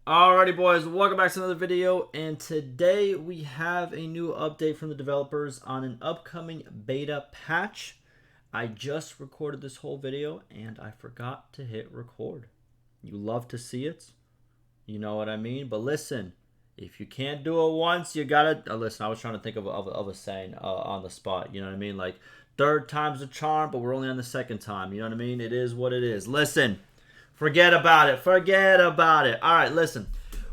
Alrighty boys, welcome back to another video, and today we have a new update from the developers on an upcoming beta patch. I just recorded this whole video and I forgot to hit record. You love to see it, you know what I mean? But listen, if you can't do it once, you gotta listen. I was trying to think of a saying on the spot, you know what I mean? Like third time's a charm, but we're only on the second time, you know what I mean? It is what it is. Listen. Forget about it. Forget about it. All right, listen.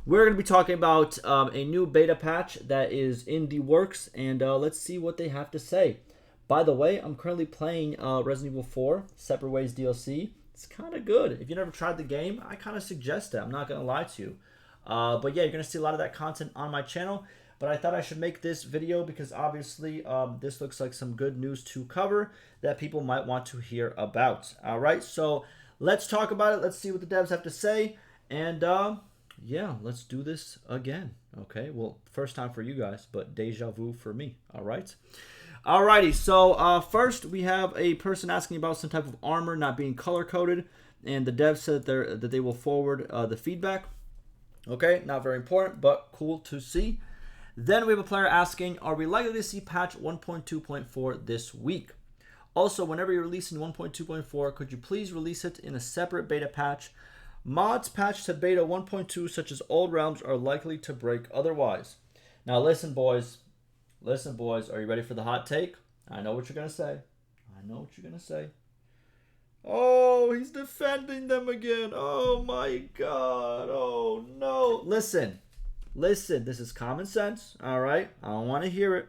We're going to be talking about a new beta patch that is in the works, and let's see what they have to say. By the way, I'm currently playing Resident Evil 4, Separate Ways DLC. It's kind of good. If you never tried the game, I kind of suggest it. I'm not going to lie to you. But yeah, you're going to see a lot of that content on my channel. But I thought I should make this video because obviously this looks like some good news to cover that people might want to hear about. All right, so let's talk about it. Let's see what the devs have to say. And yeah, let's do this again. Okay, well, first time for you guys, but deja vu for me. All right. Alrighty, so first we have a person asking about some type of armor not being color-coded. And the devs said that they will forward the feedback. Okay, not very important, but cool to see. Then we have a player asking, are we likely to see patch 1.2.4 this week? Also, whenever you're releasing 1.2.4, could you please release it in a separate beta patch? Mods patched to beta 1.2, such as old realms, are likely to break otherwise. Now listen, boys. Listen, boys. Are you ready for the hot take? I know what you're going to say. I know what you're going to say. Oh, he's defending them again. Oh, my God. Oh, no. Listen. Listen. This is common sense. All right? I don't want to hear it.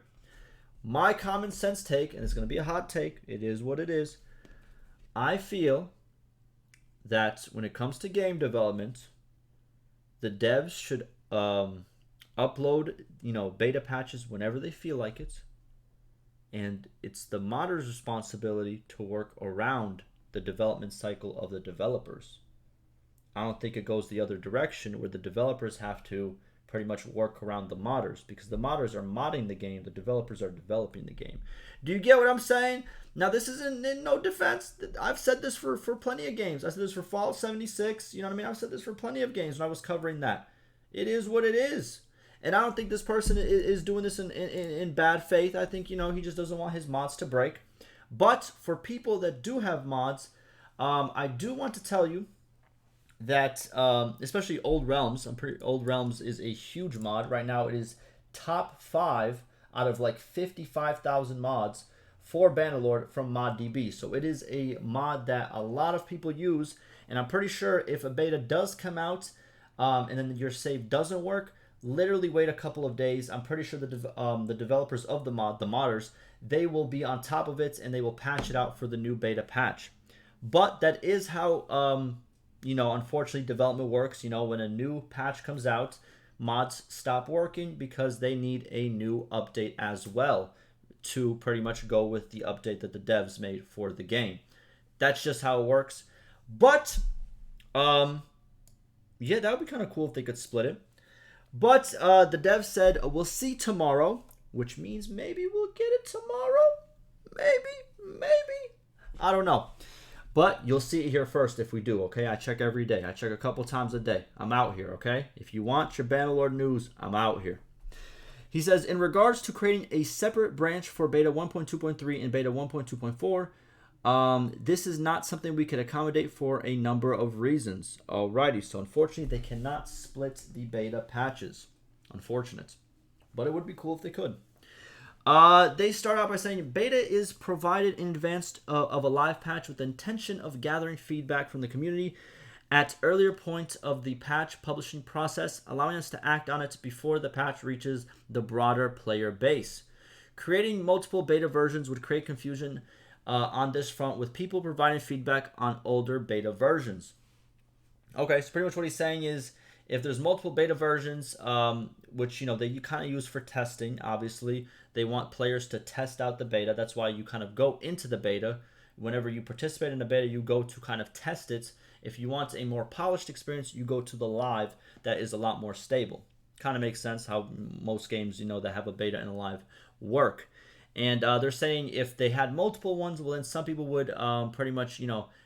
My common sense take, and it's going to be a hot take, it is what it is. I feel that when it comes to game development, the devs should upload, beta patches whenever they feel like it. And it's the modder's responsibility to work around the development cycle of the developers. I don't think it goes the other direction where the developers have to pretty much work around the modders, because the modders are modding the game, the developers are developing the game. Do you get what I'm saying? Now, this is in no defense. I've said this for plenty of games. I said this for Fallout 76. You know what I mean? I've said this for plenty of games when I was covering that. It is what it is. And I don't think this person is doing this in bad faith. I think, he just doesn't want his mods to break. But for people that do have mods, I do want to tell you that especially Old Realms, Old Realms is a huge mod. Right now it is top 5 out of like 55,000 mods for Bannerlord from ModDB. So it is a mod that a lot of people use, and I'm pretty sure if a beta does come out and then your save doesn't work, literally wait a couple of days. I'm pretty sure the developers of the mod, the modders, they will be on top of it and they will patch it out for the new beta patch. But that is how unfortunately development works. When a new patch comes out, mods stop working because they need a new update as well to pretty much go with the update that the devs made for the game. That's just how it works. But yeah, that would be kind of cool if they could split it. But the devs said we'll see tomorrow, which means maybe we'll get it tomorrow. Maybe I don't know. But you'll see it here first if we do, okay? I check every day. I check a couple times a day. I'm out here, okay? If you want your Bannerlord news, I'm out here. He says, in regards to creating a separate branch for beta 1.2.3 and beta 1.2.4, this is not something we could accommodate for a number of reasons. Alrighty, so unfortunately, they cannot split the beta patches. Unfortunate. But it would be cool if they could. They start out by saying beta is provided in advance of a live patch with the intention of gathering feedback from the community at earlier points of the patch publishing process, allowing us to act on it before the patch reaches the broader player base. Creating multiple beta versions would create confusion on this front, with people providing feedback on older beta versions. Okay, so pretty much what he's saying is, if there's multiple beta versions, which they kind of use for testing, obviously they want players to test out the beta. That's why you kind of go into the beta. Whenever you participate in the beta, you go to kind of test it. If you want a more polished experience, you go to the live that is a lot more stable. Kind of makes sense how most games that have a beta and a live work. And they're saying if they had multiple ones, well, then some people would pretty much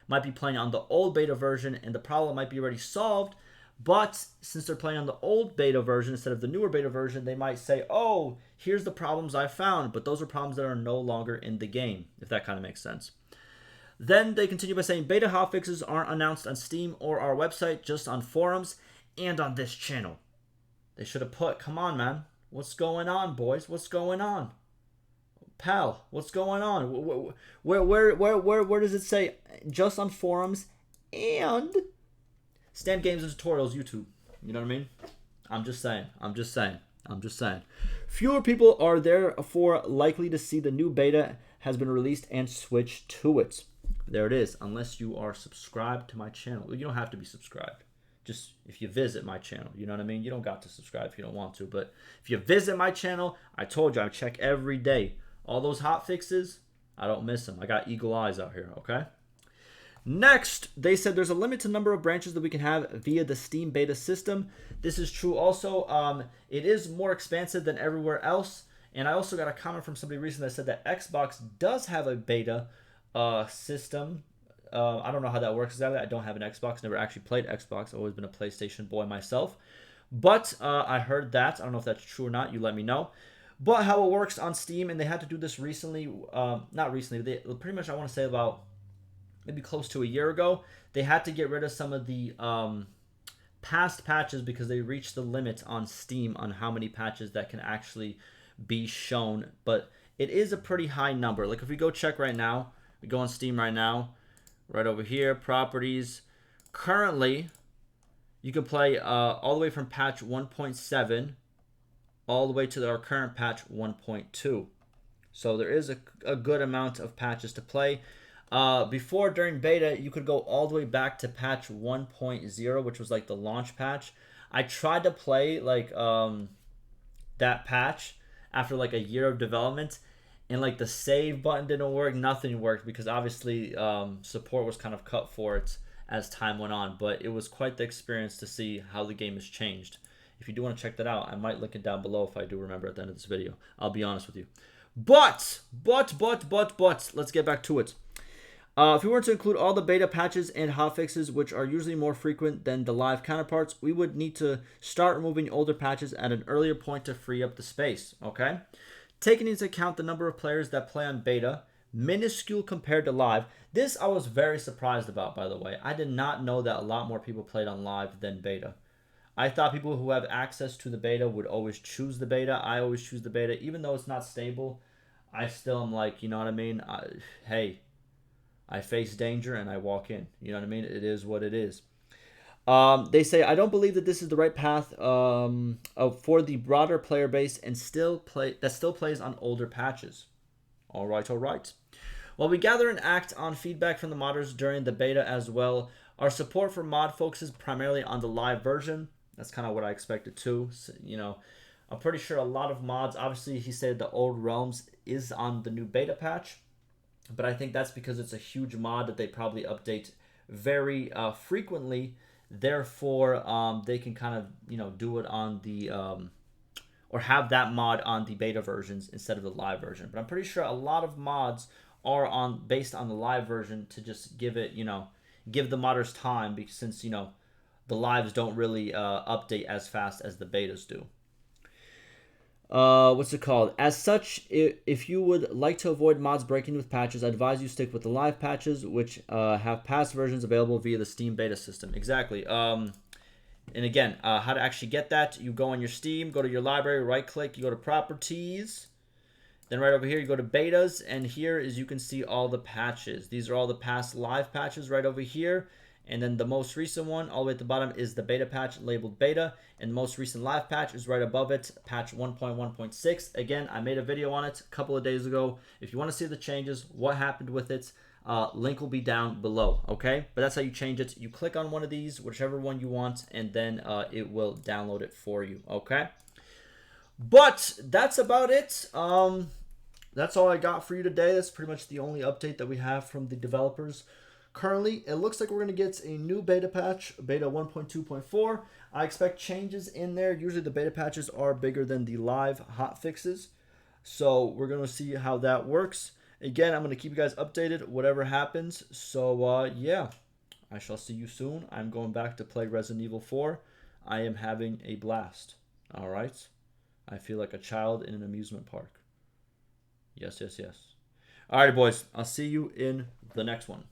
might be playing on the old beta version, and the problem might be already solved But since they're playing on the old beta version instead of the newer beta version, they might say, oh, here's the problems I found. But those are problems that are no longer in the game, if that kind of makes sense. Then they continue by saying beta hotfixes aren't announced on Steam or our website, just on forums and on this channel. They should have put, come on, man. What's going on, boys? What's going on? Pal, what's going on? Where does it say just on forums and Stand Games and Tutorials YouTube? You know what I mean? I'm just saying. Fewer people are therefore likely to see the new beta has been released and switch to it. There it is. Unless you are subscribed to my channel. You don't have to be subscribed. Just if you visit my channel, you know what I mean? You don't got to subscribe if you don't want to. But if you visit my channel, I told you I check every day. All those hot fixes, I don't miss them. I got eagle eyes out here, okay? Next, they said there's a limited number of branches that we can have via the Steam beta system. This is true also. It is more expansive than everywhere else. And I also got a comment from somebody recently that said that Xbox does have a beta system. I don't know how that works exactly. I don't have an Xbox. Never actually played Xbox. I've always been a PlayStation boy myself. But I heard that. I don't know if that's true or not. You let me know. But how it works on Steam, and they had to do this recently, not recently, they pretty much, I want to say about maybe close to a year ago, they had to get rid of some of the past patches because they reached the limit on Steam on how many patches that can actually be shown. But it is a pretty high number. Like if we go check right now, we go on Steam right now, right over here, properties. Currently, you can play all the way from patch 1.7 all the way to our current patch 1.2. So there is a good amount of patches to play. Before, during beta, you could go all the way back to patch 1.0, which was like the launch patch. I tried to play like that patch after like a year of development, and like the save button didn't work, nothing worked, because obviously support was kind of cut for it as time went on. But it was quite the experience to see how the game has changed. If you do want to check that out, I might link it down below if I do remember at the end of this video. I'll be honest with you. But, let's get back to it. If we were to include all the beta patches and hotfixes, which are usually more frequent than the live counterparts, we would need to start removing older patches at an earlier point to free up the space, okay? Taking into account the number of players that play on beta, minuscule compared to live. This I was very surprised about, by the way. I did not know that a lot more people played on live than beta. I thought people who have access to the beta would always choose the beta. I always choose the beta. Even though it's not stable, I still am like, you know what I mean? Hey, I face danger and I walk in. You know what I mean? It is what it is. They say, I don't believe that this is the right path for the broader player base and still plays on older patches. All right. While we gather and act on feedback from the modders during the beta as well, our support for mod focuses primarily on the live version. That's kind of what I expected too. So, you know, I'm pretty sure a lot of mods, obviously he said the Old Realms is on the new beta patch, but I think that's because it's a huge mod that they probably update very frequently. Therefore, they can kind of, you know, do it on the, or have that mod on the beta versions instead of the live version. But I'm pretty sure a lot of mods are based on the live version to just give it, you know, give the modders time, because since, you know, the lives don't really update as fast as the betas do. What's it called? As such, if you would like to avoid mods breaking with patches, I advise you stick with the live patches, which have past versions available via the Steam beta system. Exactly. And again, how to actually get that, you go on your Steam, go to your library, right-click, you go to Properties. Then right over here, you go to Betas, and here, as you can see, all the patches. These are all the past live patches right over here. And then the most recent one, all the way at the bottom, is the beta patch labeled beta. And the most recent live patch is right above it, patch 1.1.6. Again, I made a video on it a couple of days ago. If you want to see the changes, what happened with it, link will be down below, okay? But that's how you change it. You click on one of these, whichever one you want, and then it will download it for you, okay? But that's about it. That's all I got for you today. That's pretty much the only update that we have from the developers. Currently, it looks like we're going to get a new beta patch, beta 1.2.4. I expect changes in there. Usually the beta patches are bigger than the live hotfixes. So we're going to see how that works. Again, I'm going to keep you guys updated, whatever happens. So, yeah. I shall see you soon. I'm going back to play Resident Evil 4. I am having a blast. All right? I feel like a child in an amusement park. Yes, yes, yes. All right, boys. I'll see you in the next one.